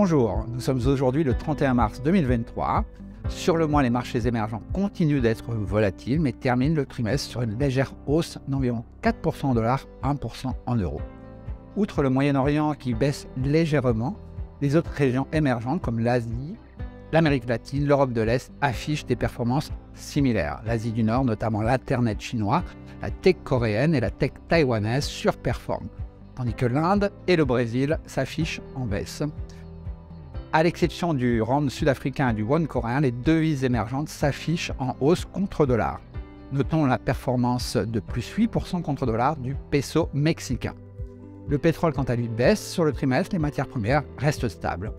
Bonjour, nous sommes aujourd'hui le 31 mars 2023. Sur le mois, les marchés émergents continuent d'être volatiles, mais terminent le trimestre sur une légère hausse d'environ 4% en dollars, 1% en euros. Outre le Moyen-Orient qui baisse légèrement, les autres régions émergentes comme l'Asie, l'Amérique latine, l'Europe de l'Est affichent des performances similaires. L'Asie du Nord, notamment l'Internet chinois, la tech coréenne et la tech taïwanaise surperforment, tandis que l'Inde et le Brésil s'affichent en baisse. À l'exception du rand sud-africain et du won coréen, les devises émergentes s'affichent en hausse contre dollar. Notons la performance de plus 8% contre dollar du peso mexicain. Le pétrole, quant à lui, baisse sur le trimestre, les matières premières restent stables.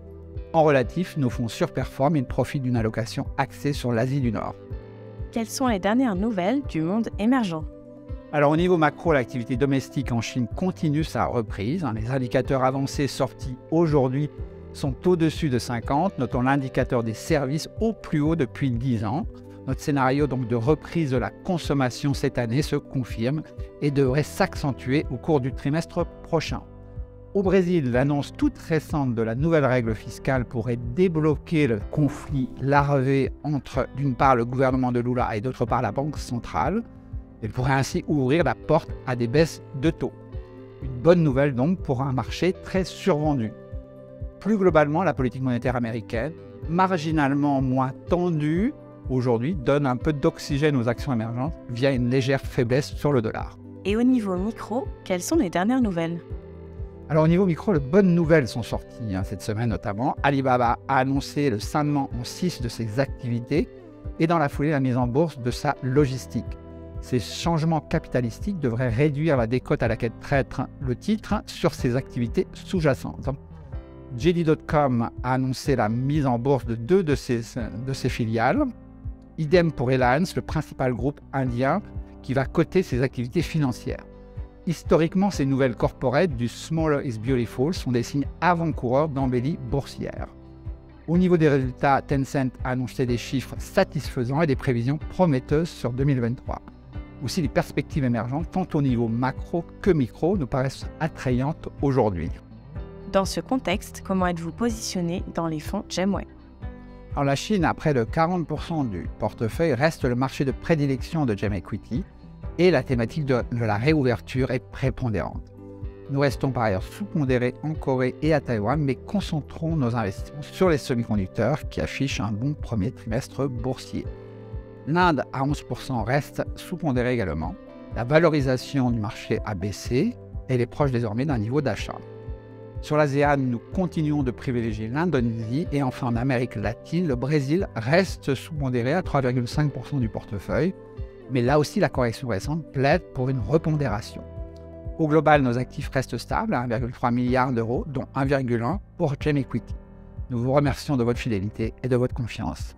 En relatif, nos fonds surperforment et profitent d'une allocation axée sur l'Asie du Nord. Quelles sont les dernières nouvelles du monde émergent? Alors au niveau macro, l'activité domestique en Chine continue sa reprise. Les indicateurs avancés sortis aujourd'hui sont au-dessus de 50, notons l'indicateur des services au plus haut depuis 10 ans. Notre scénario donc de reprise de la consommation cette année se confirme et devrait s'accentuer au cours du trimestre prochain. Au Brésil, l'annonce toute récente de la nouvelle règle fiscale pourrait débloquer le conflit larvé entre d'une part le gouvernement de Lula et d'autre part la Banque centrale. Elle pourrait ainsi ouvrir la porte à des baisses de taux. Une bonne nouvelle donc pour un marché très survendu. Plus globalement, la politique monétaire américaine, marginalement moins tendue aujourd'hui, donne un peu d'oxygène aux actions émergentes via une légère faiblesse sur le dollar. Et au niveau micro, quelles sont les dernières nouvelles? Alors au niveau micro, de bonnes nouvelles sont sorties cette semaine notamment. Alibaba a annoncé le scindement en 6 de ses activités et dans la foulée la mise en bourse de sa logistique. Ces changements capitalistiques devraient réduire la décote à laquelle traite le titre sur ses activités sous-jacentes. JD.com a annoncé la mise en bourse de 2 de ses filiales. Idem pour Reliance, le principal groupe indien qui va coter ses activités financières. Historiquement, ces nouvelles corporates du Smaller is Beautiful sont des signes avant-coureurs d'embellie boursière. Au niveau des résultats, Tencent a annoncé des chiffres satisfaisants et des prévisions prometteuses sur 2023. Aussi, les perspectives émergentes, tant au niveau macro que micro, nous paraissent attrayantes aujourd'hui. Dans ce contexte, comment êtes-vous positionné dans les fonds GEM-Web? Alors, la Chine, à près de 40% du portefeuille, reste le marché de prédilection de GEM Equity et la thématique de la réouverture est prépondérante. Nous restons par ailleurs sous-pondérés en Corée et à Taïwan, mais concentrons nos investissements sur les semi-conducteurs qui affichent un bon premier trimestre boursier. L'Inde à 11% reste sous-pondérée également. La valorisation du marché a baissé et elle est proche désormais d'un niveau d'achat. Sur l'ASEAN, nous continuons de privilégier l'Indonésie et enfin en Amérique latine, le Brésil reste sous-pondéré à 3,5% du portefeuille, mais là aussi la correction récente plaide pour une repondération. Au global, nos actifs restent stables à 1,3 milliard d'euros, dont 1,1 pour GEM Equity. Nous vous remercions de votre fidélité et de votre confiance.